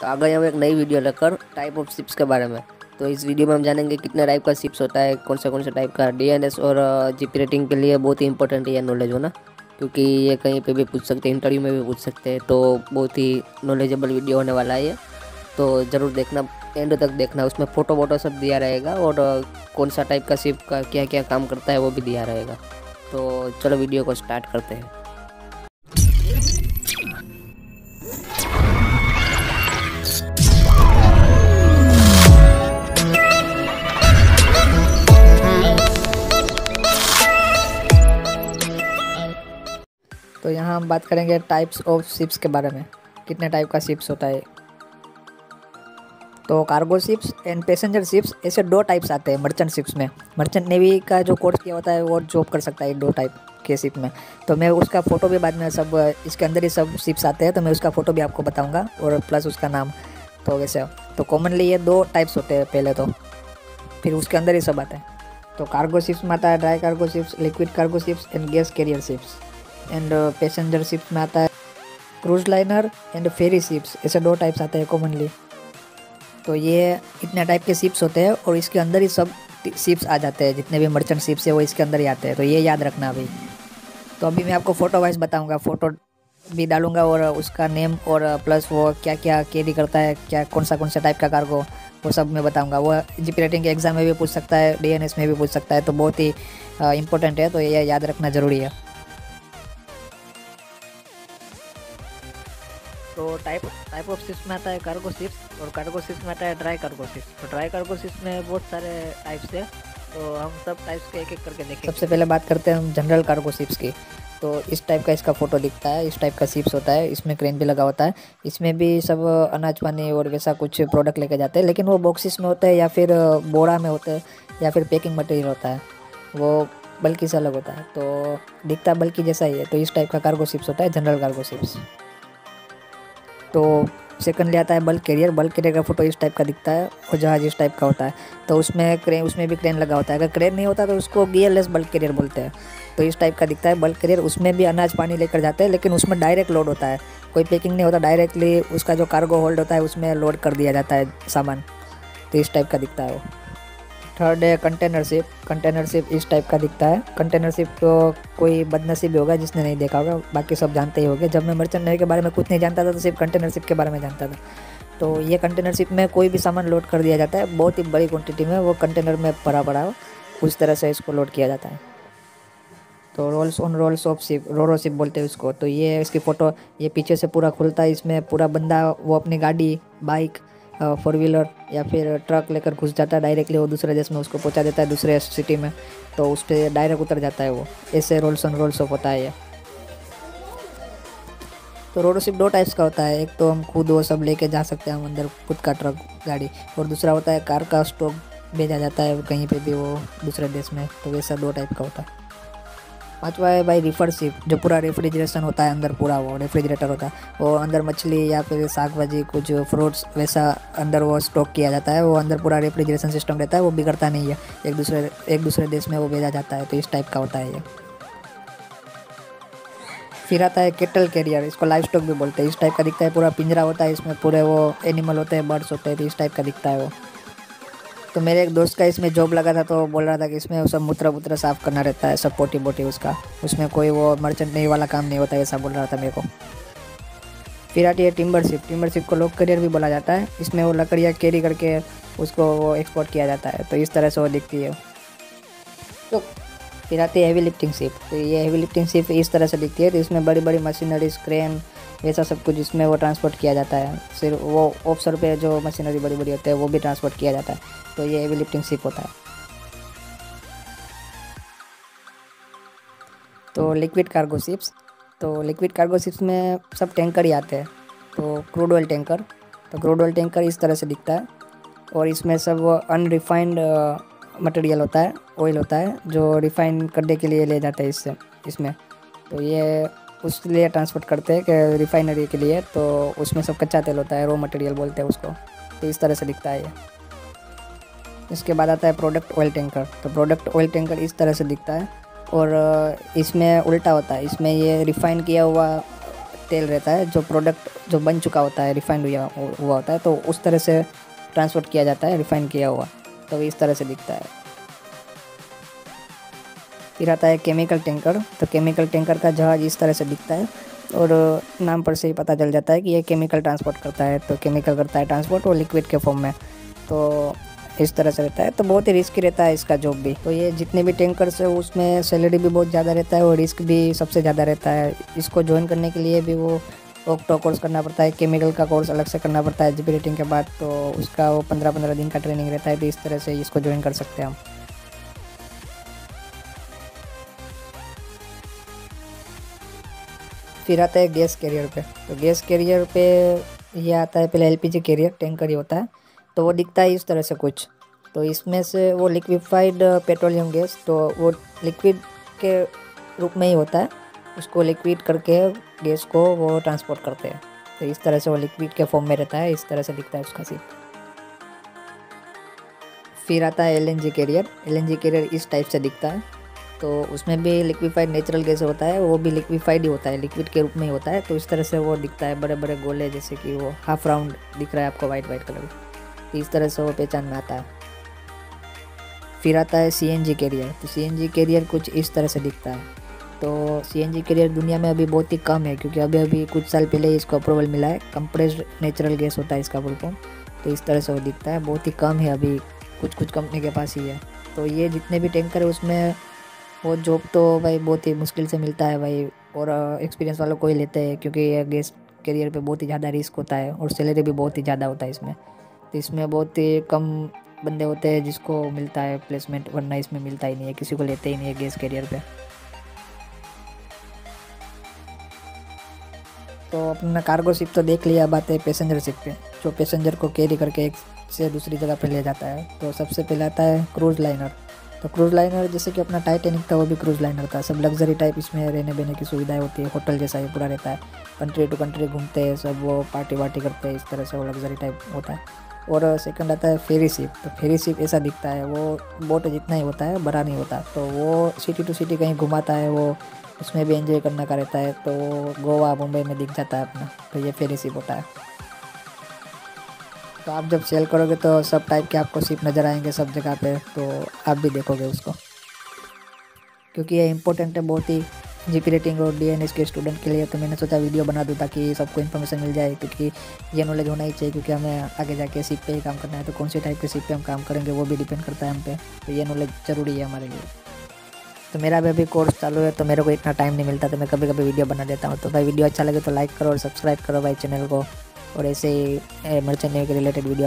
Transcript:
तो आ गए हम एक नई वीडियो लेकर टाइप ऑफ शिप्स के बारे में। तो इस वीडियो में हम जानेंगे कितने टाइप का शिप्स होता है, कौन सा टाइप का। डीएनएस और जीपी रेटिंग के लिए बहुत ही इंपॉर्टेंट है ये नॉलेज होना, क्योंकि ये कहीं पे भी पूछ सकते हैं, इंटरव्यू में भी पूछ सकते हैं। तो बहुत ही नॉलेजेबल वीडियो होने वाला है ये, तो ज़रूर देखना, एंड तक देखना। उसमें फ़ोटो वोटो सब दिया रहेगा और कौन सा टाइप का शिप का क्या क्या काम करता है वो भी दिया रहेगा। तो चलो वीडियो को स्टार्ट करते हैं। तो यहाँ हम बात करेंगे टाइप्स ऑफ शिप्स के बारे में, कितने टाइप का शिप्स होता है। तो cargo ships and passenger ships, ऐसे दो टाइप्स आते हैं मर्चेंट शिप्स में। मर्चेंट नेवी का जो कोर्स किया होता है वो जॉब कर सकता है दो टाइप के शिप में। तो मैं उसका फ़ोटो भी बाद में, सब इसके अंदर ही सब शिप्स आते हैं, तो मैं उसका फ़ोटो भी आपको बताऊँगा और प्लस उसका नाम। तो वैसे तो कॉमनली ये दो टाइप्स होते हैं पहले, तो फिर उसके अंदर ही सब आता है। तो कार्गो शिप्स में आता है dry cargo ships, liquid cargo ships and gas carrier ships. And passenger ships में आता है cruise liner and ferry ships, ऐसे दो टाइप्स आते हैं कॉमनली। तो ये इतने टाइप के शिप्स होते हैं और इसके अंदर ही सब शिप्स आ जाते हैं, जितने भी मर्चेंट शिप्स है वो इसके अंदर ही आते हैं। तो ये याद रखना अभी। तो अभी मैं आपको फ़ोटो वाइज बताऊंगा, फ़ोटो भी डालूंगा और उसका नेम और प्लस वो क्या क्या कैरी करता है, क्या कौन सा टाइप का कार्गो, वो सब मैं बताऊंगा। वो जीपी रेटिंग के एग्ज़ाम में भी पूछ सकता है, डीएनएस में भी पूछ सकता है, तो बहुत ही इंपॉर्टेंट है, तो ये याद रखना ज़रूरी है। तो टाइप ऑफ शिप्स में आता है कार्गो शिप्स, और कार्गो शिप्स में आता है ड्राई कार्गो शिप्स। तो ड्राई कार्गो शिप्स में बहुत सारे टाइप्स है, तो हम सब टाइप्स के एक एक करके देखेंगे। सबसे पहले बात करते हैं हम जनरल कार्गो शिप्स की। तो इस टाइप का इसका फ़ोटो दिखता है, इस टाइप का शिप्स होता है, इसमें क्रेन भी लगा होता है। इसमें भी सब अनाज पानी और वैसा कुछ प्रोडक्ट लेके जाते हैं, लेकिन वो बॉक्सेस में होते हैं या फिर बोरा में होते हैं या फिर पैकिंग मटेरियल होता है, वो बल्कि से अलग होता है। तो दिखता बल्कि जैसा ही है। तो इस टाइप का कार्गो शिप्स होता है जनरल कार्गो शिप्स। तो सेकंडली आता है बल्क कैरियर। बल्क कैरियर का फोटो इस टाइप का दिखता है और जहाज इस टाइप का होता है। तो उसमें भी क्रेन लगा होता है। अगर क्रेन नहीं होता तो उसको गियरलेस बल्क कैरियर बोलते हैं। तो इस टाइप का दिखता है बल्क कैरियर। उसमें भी अनाज पानी लेकर जाते हैं, लेकिन उसमें डायरेक्ट लोड होता है, कोई पैकिंग नहीं होता, डायरेक्टली उसका जो कार्गो होल्ड होता है उसमें लोड कर दिया जाता है सामान। तो इस टाइप का दिखता है वो। थर्ड है कंटेनर शिप। कंटेनर शिप इस टाइप का दिखता है। कंटेनर शिप तो कोई बदनसीब होगा जिसने नहीं देखा होगा, बाकी सब जानते ही होंगे। जब मैं मर्चेंट नेवी के बारे में कुछ नहीं जानता था तो सिर्फ कंटेनर शिप के बारे में जानता था। तो ये कंटेनर शिप में कोई भी सामान लोड कर दिया जाता है, बहुत ही बड़ी क्वांटिटी में, वो कंटेनर में भरा पड़ा हो, उस तरह से इसको लोड किया जाता है। तो rolls on rolls off ship, roro ship बोलते हैं उसको। तो ये इसकी फ़ोटो, ये पीछे से पूरा खुलता है, इसमें पूरा बंदा वो अपनी गाड़ी, बाइक, फोर व्हीलर या फिर ट्रक लेकर घुस जाता है डायरेक्टली, वो दूसरे देश में उसको पहुंचा देता है, दूसरे सिटी में। तो उस पर डायरेक्ट उतर जाता है वो। ऐसे रोल्स ऑन रोल्स ऑफ होता है ये। तो रोडो शिप दो टाइप्स का होता है। एक तो हम खुद वो सब लेके जा सकते हैं हम अंदर, खुद का ट्रक गाड़ी, और दूसरा होता है कार का स्टॉक भेजा जाता है कहीं पे भी वो दूसरे देश में। तो वैसा दो टाइप का होता है। पांचवा है भाई रिफर शिप, जो पूरा रेफ्रिजरेशन होता है अंदर, पूरा वो रेफ्रिजरेटर होता है, वो अंदर मछली या फिर साग भाजी, कुछ फ्रूट्स वैसा अंदर वो स्टॉक किया जाता है। वो अंदर पूरा रेफ्रिजरेशन सिस्टम रहता है, वो बिगड़ता नहीं है, एक दूसरे देश में वो भेजा जाता है। तो इस टाइप का होता है ये। फिर आता है केटल कैरियर, इसको लाइव स्टॉक भी बोलते हैं। इस टाइप का दिखता है, पूरा पिंजरा होता है, इसमें पूरे वो एनिमल होते हैं, बर्ड्स होते हैं। तो इस टाइप का दिखता है वो। तो मेरे एक दोस्त का इसमें जॉब लगा था, तो बोल रहा था कि इसमें सब मूत्र साफ़ करना रहता है, सब पोटी बोटी उसका, उसमें कोई वो मर्चेंट नेवी वाला काम नहीं होता, ऐसा बोल रहा था मेरे को। फिर आती है टिम्बर शिप। टिम्बर शिप को लॉक कैरियर भी बोला जाता है। इसमें वो लकड़ियाँ कैरी करके उसको वो एक्सपोर्ट किया जाता है। तो इस तरह से वो दिखती है। तो फिर आती है हेवी लिफ्टिंग शिप। तो ये हेवी लिफ्टिंग शिप इस तरह से दिखती है। तो इसमें बड़ी बड़ी मशीनरी, क्रेन वैसा सब कुछ इसमें वो ट्रांसपोर्ट किया जाता है। सिर्फ वो ऑफशोर पे जो मशीनरी बड़ी बड़ी होती है वो भी ट्रांसपोर्ट किया जाता है। तो ये हेवी लिफ्टिंग शिप होता है। तो लिक्विड कार्गो शिप्स। तो लिक्विड कार्गो शिप्स में सब टैंकर ही आते हैं। तो क्रूड ऑयल टैंकर। तो क्रूड ऑयल टैंकर इस तरह से दिखता है, और इसमें सब अनरिफाइंड मटेरियल होता है, ऑयल होता है, जो रिफाइन करने के लिए ले जाते हैं इसमें। तो ये उसके ट्रांसपोर्ट करते हैं कि रिफाइनरी के लिए। तो उसमें सब कच्चा तेल होता है, रॉ मटेरियल बोलते हैं उसको। तो इस तरह से दिखता है ये। इसके बाद आता है प्रोडक्ट ऑयल टैंकर। तो प्रोडक्ट ऑयल टैंकर इस तरह से दिखता है, और इसमें उल्टा होता है। इसमें ये रिफ़ाइन किया हुआ तेल रहता है, जो प्रोडक्ट जो बन चुका होता है, रिफाइंड हुआ होता है, तो उस तरह से ट्रांसपोर्ट किया जाता है, रिफाइंड किया हुआ, तो इस तरह से दिखता है। फिर आता है केमिकल टैंकर। तो केमिकल टैंकर का जहाज़ इस तरह से दिखता है और नाम पर से ही पता चल जाता है कि ये केमिकल ट्रांसपोर्ट करता है। तो केमिकल करता है ट्रांसपोर्ट, और लिक्विड के फॉर्म में, तो इस तरह से रहता है। तो बहुत ही रिस्की रहता है इसका जॉब भी। तो ये जितने भी टैंकर्स है उसमें सैलरी भी बहुत ज़्यादा रहता है और रिस्क भी सबसे ज़्यादा रहता है। इसको ज्वाइन करने के लिए भी वो ऑक्टो कोर्स करना पड़ता है, केमिकल का कोर्स अलग से करना पड़ता है जीपी रेटिंग के बाद। तो उसका वो 15-15 दिन का ट्रेनिंग रहता है। तो इस तरह से इसको ज्वाइन कर सकते हैं हम। फिर आता है गैस कैरियर पे। तो गैस कैरियर पे ये आता है, पहले एलपीजी कैरियर टैंकर ही होता है। तो वो दिखता है इस तरह से कुछ। तो इसमें से वो लिक्विफाइड पेट्रोलियम गैस, तो वो लिक्विड के रूप में ही होता है, उसको लिक्विड करके गैस को वो ट्रांसपोर्ट करते हैं। तो इस तरह से वो लिक्विड के फॉर्म में रहता है, इस तरह से दिखता है उसका सीप। फिर आता है एलएनजी कैरियर। एलएनजी कैरियर इस टाइप से दिखता है। तो उसमें भी लिक्विफाइड नेचुरल गैस होता है, वो भी लिक्विफाइड ही होता है, लिक्विड के रूप में ही होता है। तो इस तरह से वो दिखता है, बड़े बड़े गोले, जैसे कि वो हाफ राउंड दिख रहा है आपको वाइट कलर। तो इस तरह से वो पहचान में आता है। फिर आता है सीएनजी कैरियर। तो सीएनजी कैरियर कुछ इस तरह से दिखता है। तो सीएनजी कैरियर दुनिया में अभी बहुत ही कम है, क्योंकि अभी कुछ साल पहले ही इसको अप्रूवल मिला है। कंप्रेस्ड नेचुरल गैस होता है इसका फुल फॉर्म। तो इस तरह से वो दिखता है, बहुत ही कम है, अभी कुछ कंपनी के पास ही है। तो ये जितने भी टैंकर है उसमें वो जॉब तो भाई बहुत ही मुश्किल से मिलता है भाई, और एक्सपीरियंस वालों को ही लेते हैं, क्योंकि ये गैस कैरियर पे बहुत ही ज़्यादा रिस्क होता है और सैलरी भी बहुत ही ज़्यादा होता है इसमें। तो इसमें बहुत ही कम बंदे होते हैं जिसको मिलता है प्लेसमेंट, वरना इसमें मिलता ही नहीं है, किसी को लेते ही नहीं है गैस कैरियर पे। तो अपना कार्गो शिप तो देख लिया, बात है पैसेंजर शिप पे, जो पैसेंजर को कैरी करके एक से दूसरी जगह पे ले जाता है। तो सबसे पहले आता है क्रूज़ लाइनर। तो क्रूज़ लाइनर जैसे कि अपना टाइटैनिक था, वो भी क्रूज़ लाइनर था। सब लग्जरी टाइप, इसमें रहने बहने की सुविधाएं होती है, होटल जैसा ही पूरा रहता है। कंट्री टू कंट्री घूमते हैं सब, वो पार्टी वार्टी करते हैं, इस तरह से वो लग्जरी टाइप होता है। और सेकंड आता है फेरी शिप। तो फेरी शिप ऐसा दिखता है, वो बोट जितना ही होता है, बड़ा नहीं होता। तो वो सिटी टू सिटी कहीं घुमाता है, वो उसमें भी एंजॉय करने का रहता है। तो गोवा मुंबई में दिख जाता है अपना। तो ये फेरी शिप होता है। तो आप जब सेल करोगे तो सब टाइप के आपको शिप नज़र आएंगे सब जगह पे, तो आप भी देखोगे उसको, क्योंकि ये इंपॉर्टेंट है बहुत ही जीपी रेटिंग और डीएनएस के स्टूडेंट के लिए। तो मैंने सोचा वीडियो बना दूँ ताकि सबको इन्फॉर्मेशन मिल जाए, क्योंकि ये नॉलेज होना ही चाहिए, क्योंकि हमें आगे जाके शिप पे ही काम करना है। तो कौन सी टाइप के शिप पे हम काम करेंगे वो भी डिपेंड करता है हम पे। तो ये नॉलेज ज़रूरी है हमारे लिए। तो मेरा भी अभी कोर्स चालू है, तो मेरे को इतना टाइम नहीं मिलता, तो मैं कभी कभी वीडियो बना देता हूँ। तो भाई वीडियो अच्छा लगे तो लाइक करो और सब्सक्राइब करो भाई चैनल को, और ऐसे ही मर्चेंट नेवी के रिलेटेड वीडियो